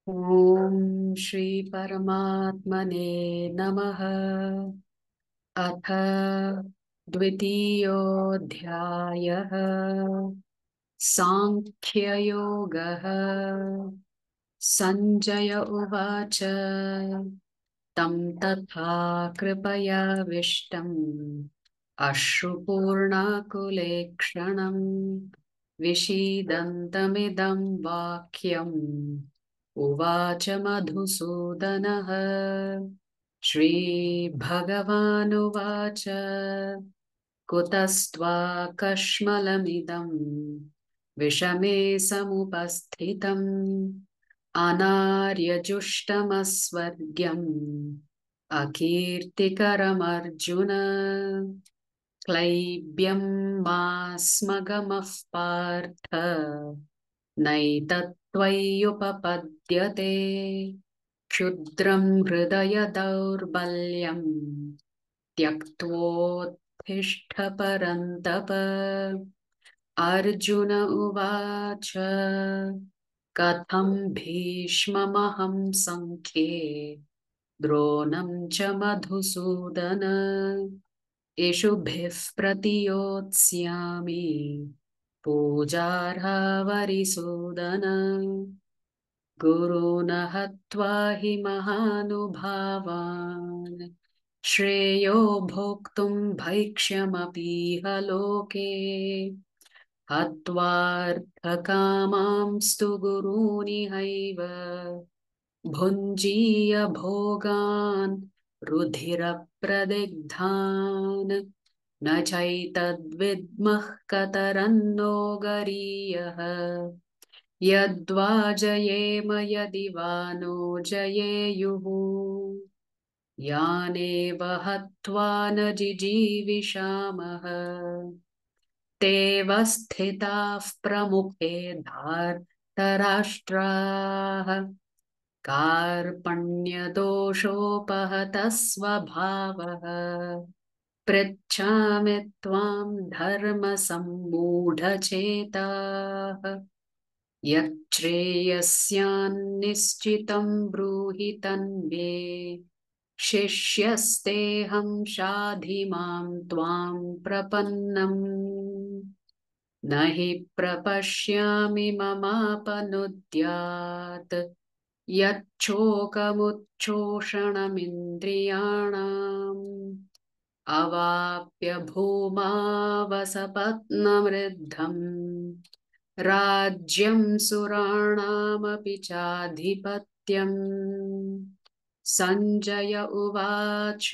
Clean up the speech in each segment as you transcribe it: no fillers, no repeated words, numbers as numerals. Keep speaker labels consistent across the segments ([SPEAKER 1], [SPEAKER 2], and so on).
[SPEAKER 1] ॐ श्री परमात्मने नमः। अथ द्वितीयोऽध्यायः। सांख्ययोगः। सञ्जय उवाच तं तथा कृपयाविष्टम् अश्रुपूर्णाकुलेक्षणं विषीदन्तमिदं वाक्यम् उवाच मधुसूदनः। श्रीभगवानुवाच कुतस्त्वाकश्मलमिदं विषमे समुपस्थितम् अनार्यजुष्टमस्वर्ग्यम् अकीर्तिकरमर्जुन। क्लैब्यं मा स्मगमः पार्थ नैतत्त्वय्युपपद्यते। क्षुद्रं हृदय दौर्बल्यम् त्यक्त्वोत्तिष्ठ परन्तप। अर्जुन उवाच कथं भीष्ममहं सङ्ख्ये द्रोणं च मधुसूदन इषुभिः प्रतियोत्स्यामि पूजार्हा वरिसूदन। गुरून् हत्वा हि महानुभावान् श्रेयो भोक्तुं भैक्ष्यमपीह लोके। हत्वार्थकामांस्तु गुरूनिहैव भुञ्जीय भोगान् रुधिरप्रदिग्धान् न चैतद्विद्मः कतरन्नो गरीयः। यद्वा जयेम यदि वा नो जयेयुः यानेव हत्वा न जिजीविषामः। तेव स्थिताः प्रमुखे धार्तराष्ट्राः कार्पण्यदोषोपहतः स्वभावः। पृच्छामि त्वां धर्मसम्मूढचेताः यच्छ्रेयस्यान्निश्चितं ब्रूहि तन्मे। शिष्यस्तेऽहं शाधि मां त्वां प्रपन्नम् न हि प्रपश्यामि ममापनुद्यात् यच्छोकमुच्छोषणमिन्द्रियाणाम् अवाप्य भूमावसपत्नमृद्धम् राज्यं सुराणामपि चाधिपत्यम्। सञ्जय उवाच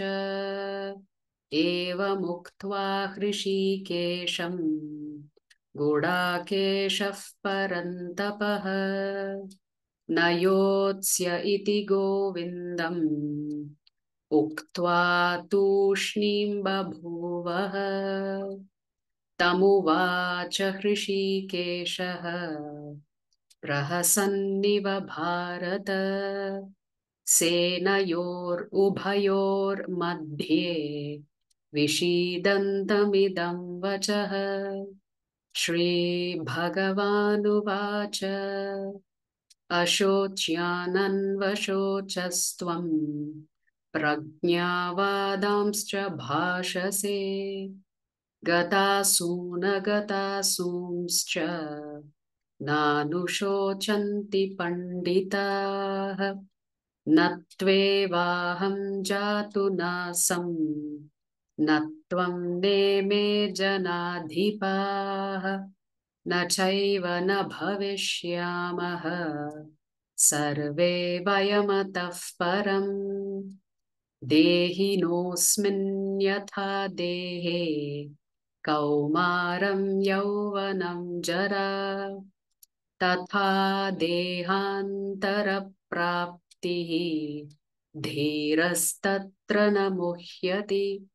[SPEAKER 1] एवमुक्त्वा हृषीकेशं गुडाकेशः परन्तपः न योत्स्य इति गोविन्दम् उक्त्वा तूष्णीं बभूवः। तमुवाच हृषीकेशः प्रहसन्निव भारत सेनयोरुभयोर्मध्ये विषीदन्तमिदं वचः। श्रीभगवानुवाच अशोच्यानन्वशोचस्त्वं प्रज्ञावादांश्च भाषसे गतासूनगतासूंश्च नानुशोचन्ति पण्डिताः। न त्वेवाहं जातु नासं न त्वं नेमे जनाधिपाः न चैव न भविष्यामः सर्वे वयमतः परम्। देहिनोऽस्मिन् यथा देहे कौमारं यौवनं जरा तथा देहान्तरप्राप्तिः धीरस्तत्र न मुह्यति।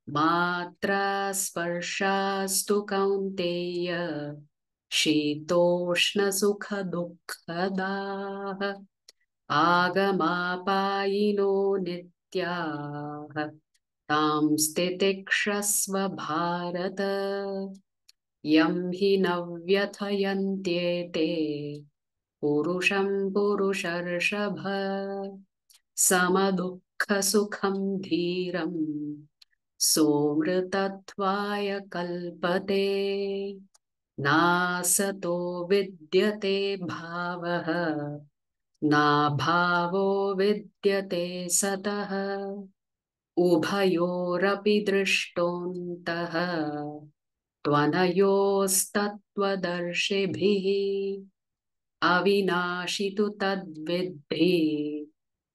[SPEAKER 1] मात्रा स्पर्शास्तु कौन्तेय शीतोष्णसुखदुःखदाः आगमापायिनो नित्याः तां स्थितिक्षस्व भारत। यं हि न व्यथयन्त्येते पुरुषं पुरुषर्षभ समदुःखसुखं धीरं सोऽमृतत्वाय कल्पते नासतो विद्यते भावः नाभावो विद्यते सतः उभयोरपि दृष्टोऽन्तः त्वनयोस्तत्त्वदर्शिभिः अविनाशि तु तद्विद्धि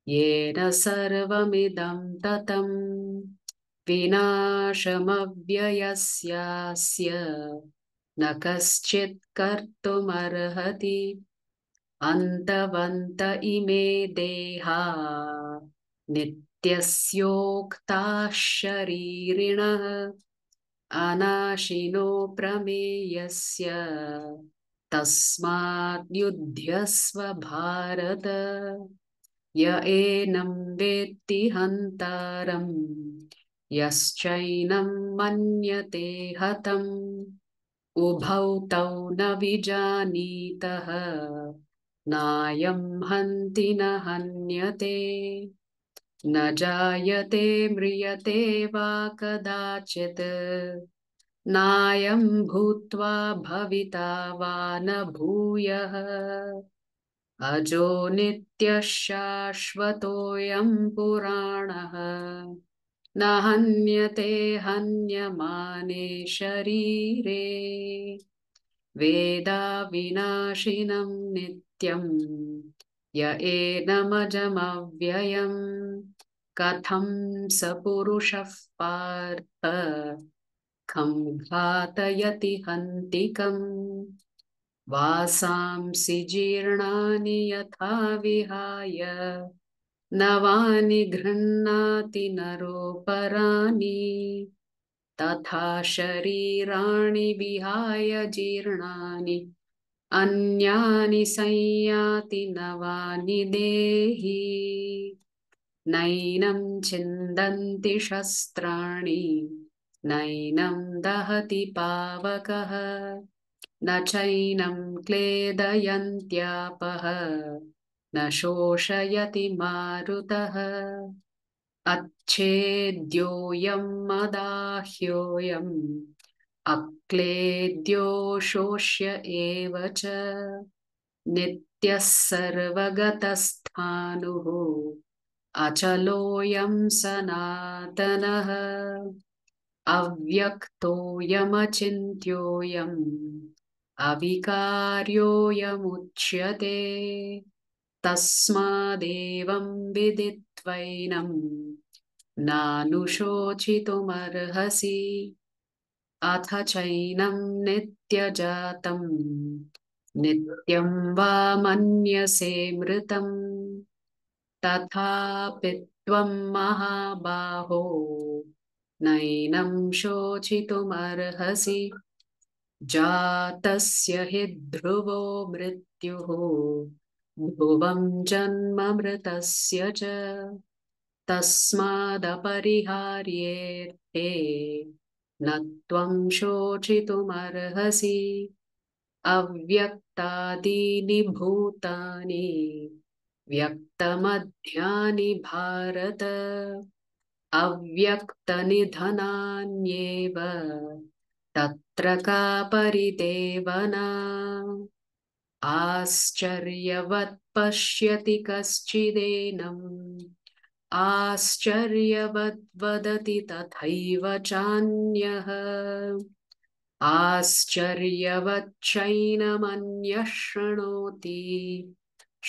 [SPEAKER 1] येन सर्वमिदं ततं विनाशमव्ययस्यास्य न कश्चित् कर्तुमर्हति अन्तवन्त इमे देहा नित्यस्योक्ताः शरीरिणः अनाशिनो प्रमेयस्य तस्माद् युध्यस्व भारत य एनं वेत्ति हन्तारं यश्चैनं मन्यते हतम् उभौ तौ न विजानीतः नायं हन्ति न हन्यते न जायते म्रियते वा कदाचित् नायं भूत्वा भविता वा न भूयः अजो नित्यः शाश्वतोऽयं पुराणः न हन्यते हन्यमाने शरीरे वेदाविनाशिनं नित्यं य एनमजमव्ययं कथं स पुरुषः पार्थ खं घातयति हन्तिकम् वासांसि जीर्णानि यथा विहाय नवानि गृह्णाति नरोपराणि तथा शरीराणि विहाय जीर्णानि अन्यानि संयाति नवानि देहि नैनं छिन्दन्ति शस्त्राणि नैनं दहति पावकः न चैनं क्लेदयन्त्यापः न शोषयति मारुतः अच्छेद्योऽयं मदाह्योऽयम् अक्लेद्यो शोष्य एव च नित्यः सर्वगतस्थाणुः अचलोऽयं सनातनः अव्यक्तोऽयमचिन्त्योऽयम् अविकार्योऽयमुच्यते तस्मादेवं विदित्वैनं नानुशोचितुमर्हसि अथ चैनं नित्यजातं नित्यं वा मन्यसे मृतम् तथापि त्वं महाबाहो नैनं शोचितुमर्हसि जातस्य हि ध्रुवो मृत्युः ध्रुवं जन्म मृतस्य च तस्मादपरिहार्येऽर्थे न त्वं शोचितुमर्हसि अव्यक्तादीनि भूतानि व्यक्तमध्यानि भारत अव्यक्तनिधनान्येव तत्र का परिदेवना आश्चर्यवत् पश्यति कश्चिदेनम् आश्चर्यवद् वदति तथैव चान्यः आश्चर्यवच्चैनमन्यः शृणोति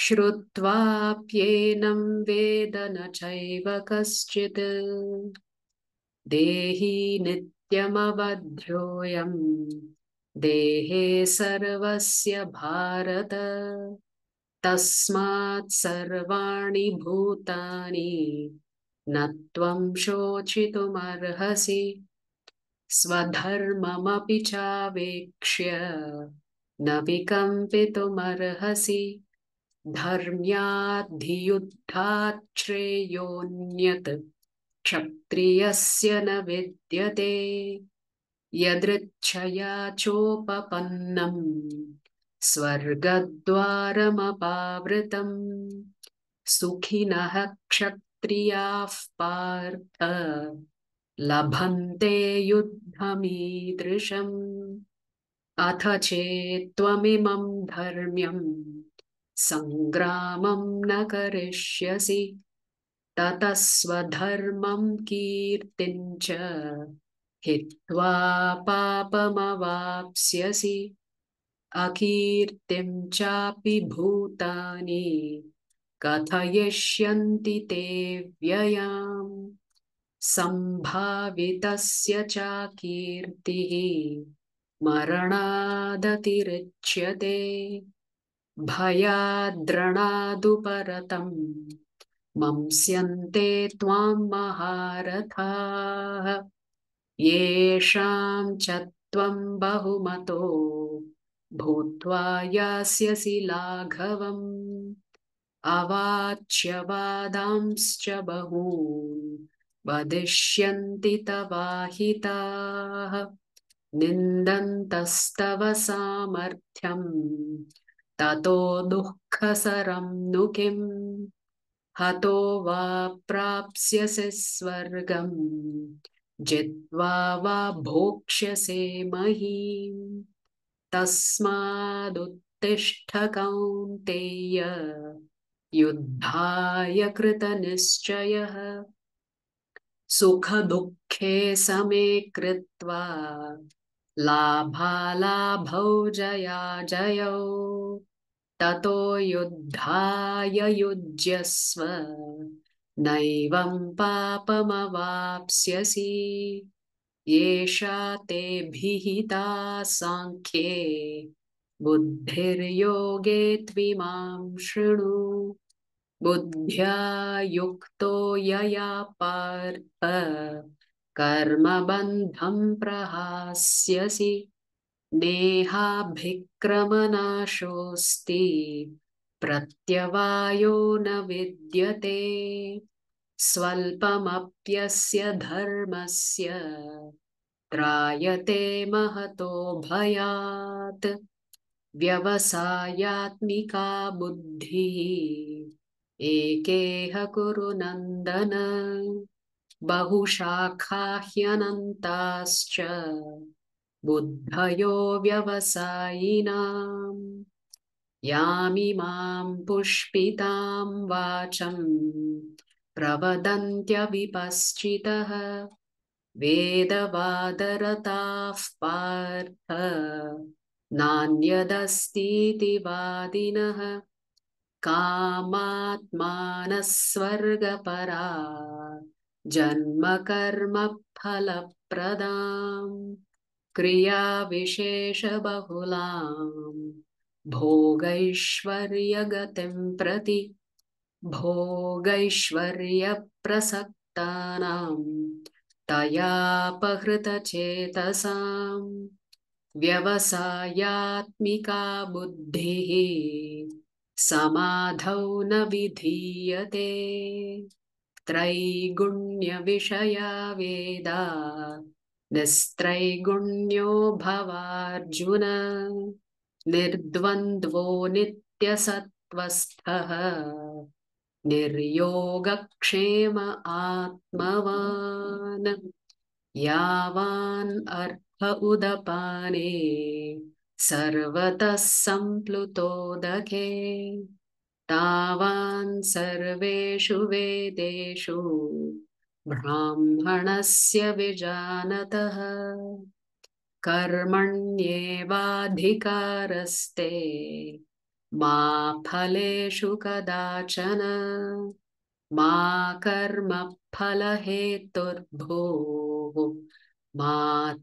[SPEAKER 1] श्रुत्वाप्येनं वेद न चैव कश्चित् देही नित्यमवध्योऽयं देहे सर्वस्य भारत तस्मात् सर्वाणि भूतानि न त्वं शोचितुमर्हसि स्वधर्ममपि चावेक्ष्य न विकम्पितुमर्हसि धर्म्याद्धियुद्धात् श्रेयोऽन्यत् क्षत्रियस्य न विद्यते यदृच्छया चोपपन्नम् स्वर्गद्वारमपावृतम् सुखिनः क्षत्रियाः पार्थ लभन्ते युद्धमीदृशम् अथ चेत्त्वमिमं धर्म्यं सङ्ग्रामं न करिष्यसि ततः स्वधर्मं कीर्तिं च हित्वा पापमवाप्स्यसि अकीर्तिं चापि भूतानि कथयिष्यन्ति ते व्ययाम् सम्भावितस्य च कीर्तिः मरणादतिरिच्यते भयाद्रणादुपरतम् मंस्यन्ते त्वां महारथाः येषां च त्वं बहुमतो भूत्वा यास्यसि लाघवम् अवाच्यवादांश्च बहून् वदिष्यन्ति तवाहिताः निन्दन्तस्तव सामर्थ्यं ततो दुःखसरं नु किम् हतो वा प्राप्स्यसि स्वर्गं जित्वा वा भोक्ष्यसे महीम् तस्मादुत्तिष्ठ कौन्तेय युद्धाय कृतनिश्चयः सुखदुःखे समे कृत्वा लाभालाभौ जयाजयौ ततो युद्धाय युज्यस्व नैवं पापमवाप्स्यसि येषा ते भिहिता साङ्ख्ये बुद्धिर्योगे त्विमां शृणु बुद्ध्या युक्तो यया पार्थ कर्मबन्धं प्रहास्यसि नेहाभिक्रमनाशोऽस्ति प्रत्यवायो न विद्यते स्वल्पमप्यस्य धर्मस्य त्रायते महतो भयात् व्यवसायात्मिका बुद्धिः एकेह कुरु नन्दन बहुशाखा ह्यनन्ताश्च बुद्धयो व्यवसायिनाम् यामिमां पुष्पितां वाचं प्रवदन्त्यविपश्चितः वेदवादरताः पार्थ नान्यदस्तीति वादिनः कामात्मानः स्वर्गपरा जन्मकर्मफलप्रदाम् क्रियाविशेषबहुलां भोगैश्वर्यगतिं प्रति भोगैश्वर्यप्रसक्तानां तयापहृतचेतसां व्यवसायात्मिका बुद्धिः समाधौ न विधीयते त्रैगुण्यविषया वेदा निस्त्रैगुण्यो भवार्जुन निर्द्वन्द्वो नित्यसत्त्वस्थः निर्योगक्षेम आत्मवान् यावान् अर्थ उदपाने सर्वतः सम्प्लुतोदके तावान् सर्वेषु वेदेषु ब्राह्मणस्य विजानतः कर्मण्येवाधिकारस्ते मा फलेषु कदाचन मा कर्मफलहेतुर्भूः मा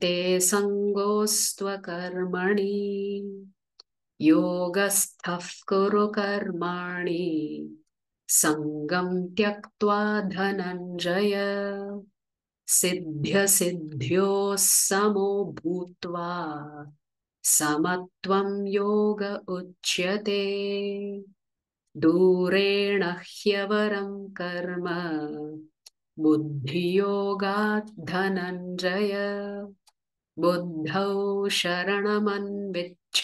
[SPEAKER 1] ते सङ्गोऽस्त्वकर्मणि योगस्थः कुरु कर्माणि सङ्गं त्यक्त्वा धनञ्जय सिद्ध्यसिद्ध्योः समो भूत्वा समत्वं योग उच्यते दूरेण ह्यवरं कर्म बुद्धियोगात् धनञ्जय बुद्धौ शरणमन्विच्छ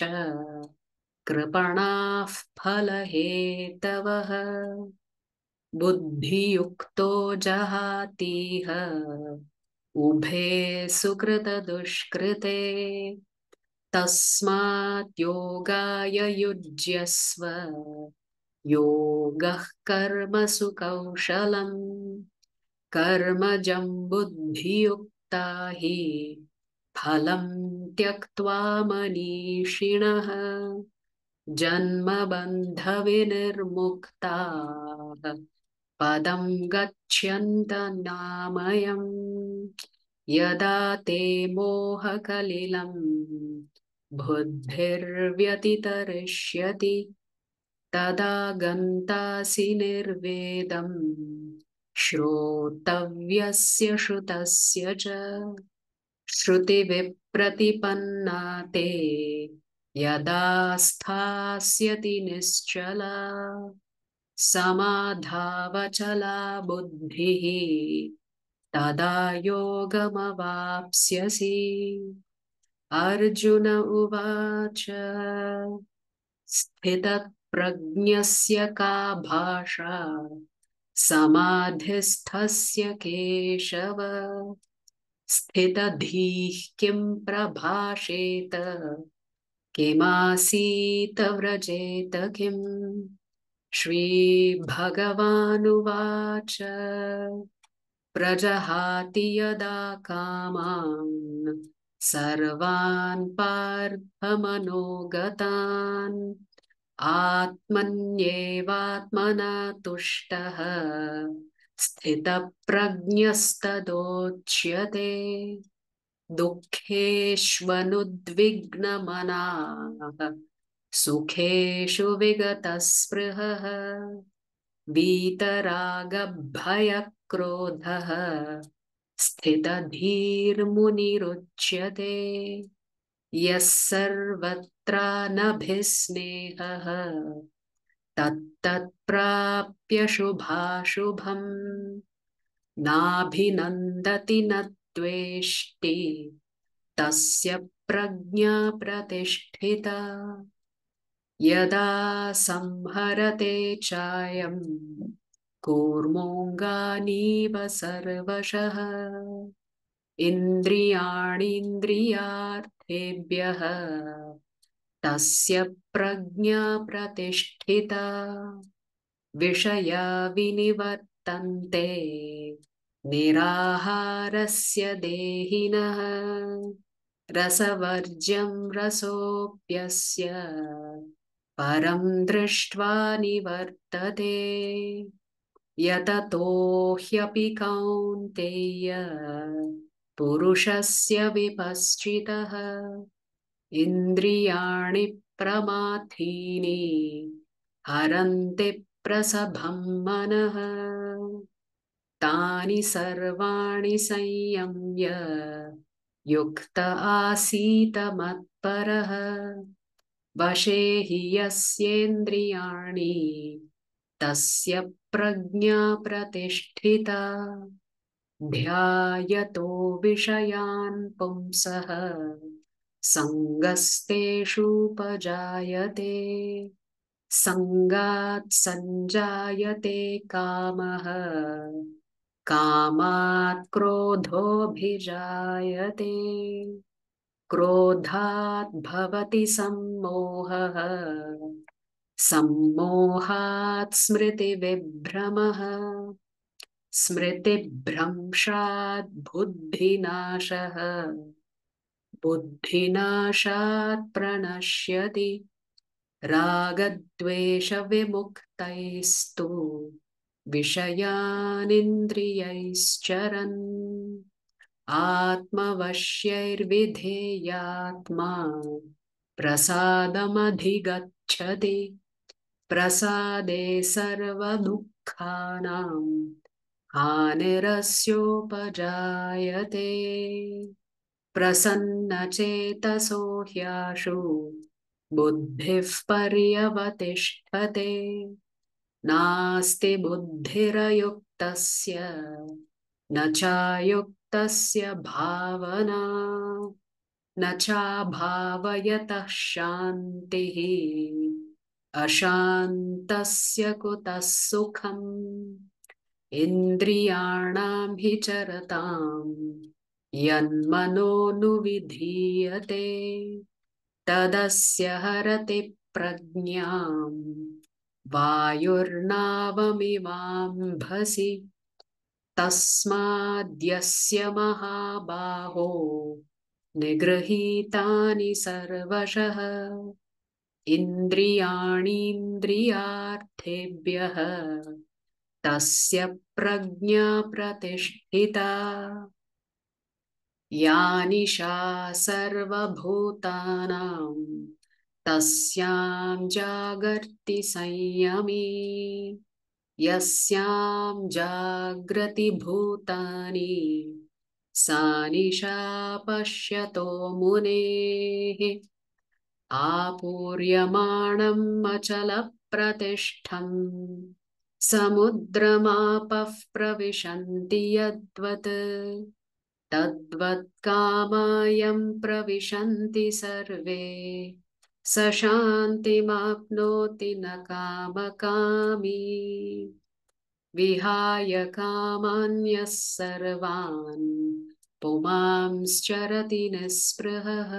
[SPEAKER 1] कृपणाः फलहेतवः बुद्धियुक्तो जहातीह उभे सुकृतदुष्कृते तस्मात् योगाय युज्यस्व योगः कर्मसु कौशलम् कर्मजं बुद्धियुक्ता हि फलं त्यक्त्वा मनीषिणः जन्मबन्धविनिर्मुक्ताः पदं गच्छन्तनामयम् यदा ते मोहकलिलं बुद्धिर्व्यतितरिष्यति तदा गन्तासि निर्वेदम् श्रोतव्यस्य श्रुतस्य च श्रुतिविप्रतिपन्ना ते यदा स्थास्यति निश्चला समाधावचला बुद्धिः तदा योगमवाप्स्यसि अर्जुन उवाच स्थितप्रज्ञस्य का भाषा समाधिस्थस्य केशव स्थितधीः किं प्रभाषेत किमासीत व्रजेत किम् श्रीभगवानुवाच प्रजहाति यदा कामान् सर्वान् पार्थमनोगतान् आत्मन्येवात्मना तुष्टः स्थितप्रज्ञस्तदोच्यते दुःखेष्वनुद्विग्नमनाः सुखेषु विगतस्पृहः वीतरागभयक्रोधः स्थितधीर्मुनिरुच्यते यः सर्वत्रानभिस्नेहः तत्तत्प्राप्य शुभाशुभम् नाभिनन्दति न द्वेष्टि तस्य प्रज्ञा प्रतिष्ठिता यदा संहरते चायं कूर्मोऽङ्गानीव सर्वशः इन्द्रियाणीन्द्रियार्थेभ्यः तस्य प्रज्ञा प्रतिष्ठिता विषया विनिवर्तन्ते निराहारस्य देहिनः रसवर्ज्यं रसोऽप्यस्य परं दृष्ट्वा निवर्तते यततो ह्यपि कौन्तेय पुरुषस्य विपश्चितः इन्द्रियाणि प्रमाथीनि हरन्ति प्रसभं मनः तानि सर्वाणि संयम्य युक्त आसीत मत्परः वशे हि यस्येन्द्रियाणि तस्य प्रज्ञा प्रतिष्ठिता ध्यायतो विषयान् पुंसः सङ्गस्तेषूपजायते सङ्गात् सञ्जायते कामः कामात् क्रोधोऽभिजायते क्रोधात् भवति सम्मोहः सम्मोहात् स्मृतिविभ्रमः स्मृतिभ्रंशात् बुद्धिनाशः बुद्धिनाशात् प्रणश्यति रागद्वेषविमुक्तैस्तु विषयानिन्द्रियैश्चरन् आत्मवश्यैर्विधेयात्मा प्रसादमधिगच्छति प्रसादे सर्वदुःखानां हानिरस्योपजायते प्रसन्नचेतसो ह्याशु बुद्धिः पर्यवतिष्ठते नास्ति बुद्धिरयुक्तस्य न चायुक्तस्य भावना न चाभावयतः शान्तिः अशान्तस्य कुतः सुखम् इन्द्रियाणां हि चरताम् यन्मनोनुविधीयते तदस्य हरति प्रज्ञाम् वायुर्नावमिवाम्भसि तस्माद्यस्य महाबाहो निगृहीतानि सर्वशः इन्द्रियाणीन्द्रियार्थेभ्यः तस्य प्रज्ञा प्रतिष्ठिता या निशा सर्वभूतानां तस्यां जागर्ति संयमी यस्यां जाग्रति भूतानि सा निशा पश्यतो मुनेः आपूर्यमाणम् अचलप्रतिष्ठम् समुद्रमापः प्रविशन्ति यद्वत् तद्वत् कामायं प्रविशन्ति सर्वे स शान्तिमाप्नोति न कामकामी विहाय कामान्यः सर्वान् पुमांश्चरति निःस्पृहः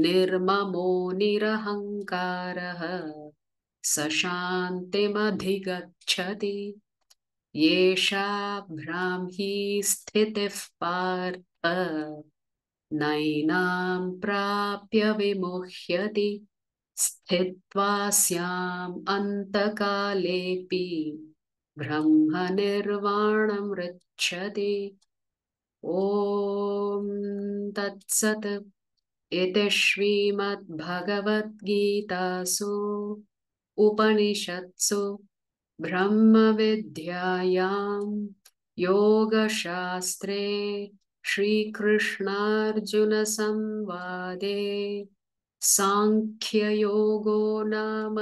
[SPEAKER 1] निर्ममो निरहङ्कारः स शान्तिमधिगच्छति येषा भ्राम्ही स्थितिः पार्थ नैनां प्राप्य विमुह्यति स्थित्वा स्याम् अन्तकालेऽपि ब्रह्मनिर्वाणमृच्छति ॐ तत्सत् इति श्रीमद्भगवद्गीतासु उपनिषत्सु ब्रह्मविद्यायां योगशास्त्रे श्रीकृष्णार्जुनसंवादे सांख्ययोगो नाम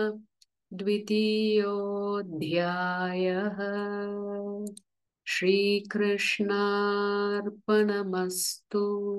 [SPEAKER 1] द्वितीयोऽध्यायः श्रीकृष्णार्पणमस्तु।